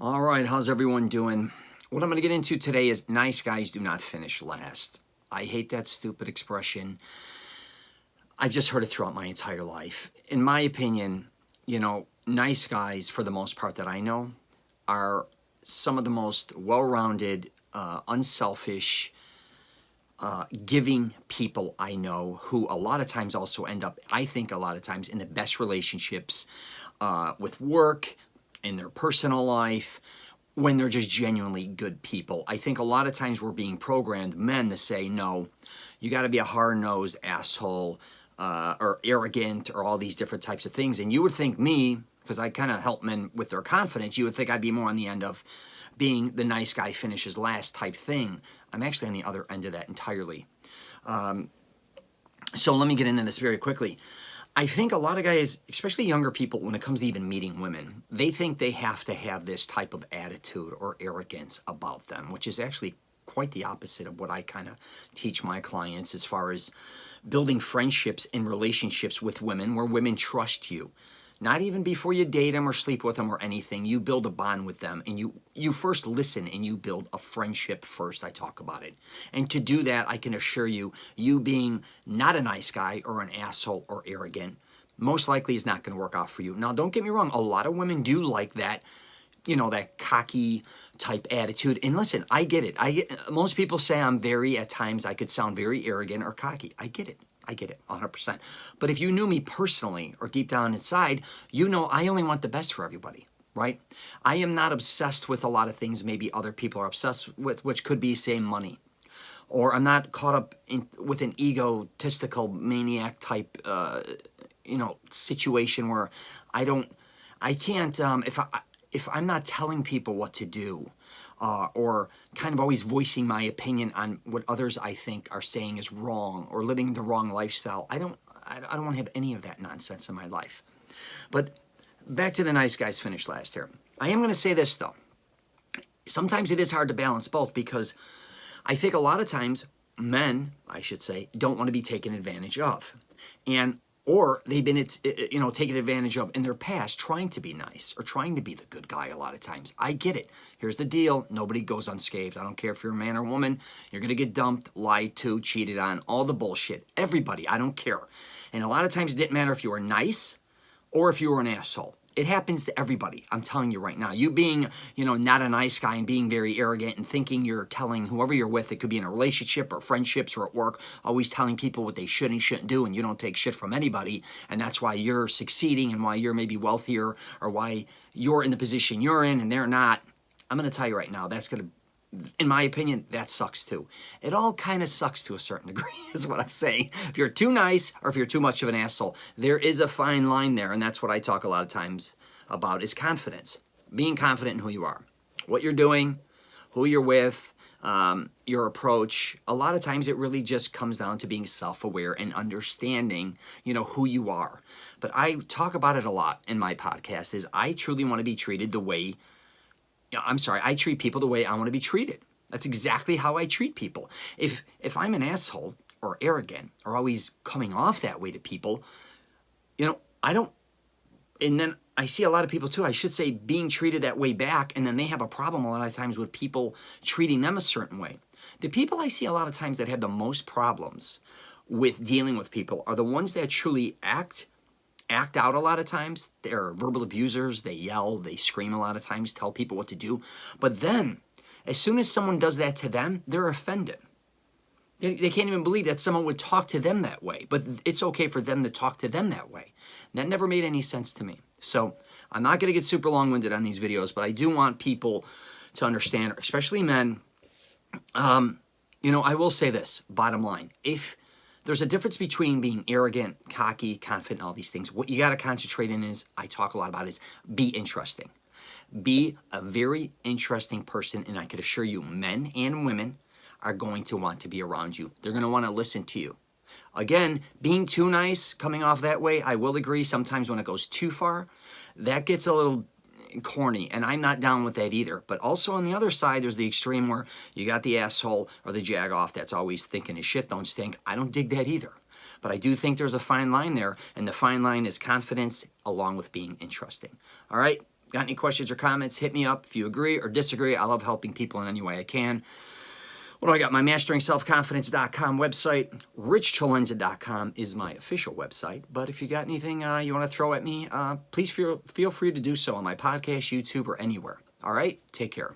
All right, how's everyone doing? What I'm going to get into today is nice guys do not finish last. I hate that stupid expression. I've just heard it throughout my entire life. In my opinion, nice guys, for the most part that I know, are some of the most well-rounded, unselfish, giving people I know, who a lot of times also end up, I think a lot of times, in the best relationships with work, in their personal life, when they're just genuinely good people. I think a lot of times we're being programmed, men, to say, no, you got to be a hard-nosed asshole or arrogant or all these different types of things. And you would think me, because I kind of help men with their confidence, you would think I'd be more on the end of being the nice guy finishes last type thing. I'm actually on the other end of that entirely. So let me get into this very quickly. I think a lot of guys, especially younger people, when it comes to even meeting women, they think they have to have this type of attitude or arrogance about them, which is actually quite the opposite of what I kind of teach my clients as far as building friendships and relationships with women where women trust you. Not even before you date them or sleep with them or anything. You build a bond with them, and you first listen and you build a friendship first. I talk about it. And to do that, I can assure you, you being not a nice guy or an asshole or arrogant, most likely is not going to work out for you. Now, don't get me wrong. A lot of women do like that, that cocky type attitude. And listen, I get it. Most people say at times I could sound very arrogant or cocky. I get it. 100%. But if you knew me personally or deep down inside, I only want the best for everybody, right? I am not obsessed with a lot of things maybe other people are obsessed with, which could be, say, money. Or I'm not caught up with an egotistical maniac type, situation where I can't, if I'm not telling people what to do, or kind of always voicing my opinion on what others I think are saying is wrong or living the wrong lifestyle, I don't want to have any of that nonsense in my life. But back to the nice guys finish last here. I am going to say this, though. Sometimes it is hard to balance both, because I think a lot of times men, I should say, don't want to be taken advantage of. Or they've been, taken advantage of in their past, trying to be nice or trying to be the good guy a lot of times. I get it. Here's the deal. Nobody goes unscathed. I don't care if you're a man or woman. You're going to get dumped, lied to, cheated on, all the bullshit. Everybody. I don't care. And a lot of times it didn't matter if you were nice or if you were an asshole. It happens to everybody. I'm telling you right now. You being, not a nice guy and being very arrogant and thinking you're telling whoever you're with, it could be in a relationship or friendships or at work, always telling people what they should and shouldn't do, and you don't take shit from anybody, and that's why you're succeeding and why you're maybe wealthier or why you're in the position you're in and they're not. I'm going to tell you right now, that's going to, in my opinion, that sucks too. It all kind of sucks to a certain degree, is what I'm saying. If you're too nice or if you're too much of an asshole, there is a fine line there, and that's what I talk a lot of times about, is confidence. Being confident in who you are, what you're doing, who you're with, your approach. A lot of times it really just comes down to being self-aware and understanding, who you are. But I talk about it a lot in my podcast, is I truly want to be treated the way I treat people the way I want to be treated. That's exactly how I treat people. If I'm an asshole or arrogant or always coming off that way to people, I don't, and then I see a lot of people too, I should say, being treated that way back, and then they have a problem a lot of times with people treating them a certain way. The people I see a lot of times that have the most problems with dealing with people are the ones that truly act out a lot of times. They're verbal abusers. They yell, they scream a lot of times, tell people what to do. But then, as soon as someone does that to them, they're offended. They can't even believe that someone would talk to them that way. But it's okay for them to talk to them that way. That never made any sense to me. So I'm not going to get super long-winded on these videos, but I do want people to understand, especially men. I will say this, bottom line. If there's a difference between being arrogant, cocky, confident, all these things. What you got to concentrate in is, I talk a lot about, is be interesting. Be a very interesting person, and I can assure you, men and women are going to want to be around you. They're going to want to listen to you. Again, being too nice, coming off that way, I will agree, sometimes when it goes too far, that gets a little corny, and I'm not down with that either. But also on the other side, there's the extreme where you got the asshole or the jag-off that's always thinking his shit don't stink. I don't dig that either. But I do think there's a fine line there, and the fine line is confidence along with being interesting. All right? Got any questions or comments, hit me up. If you agree or disagree, I love helping people in any way I can. What do I got? My masteringselfconfidence.com website. richcelenza.com is my official website. But if you got anything you want to throw at me, please feel free to do so on my podcast, YouTube, or anywhere. All right? Take care.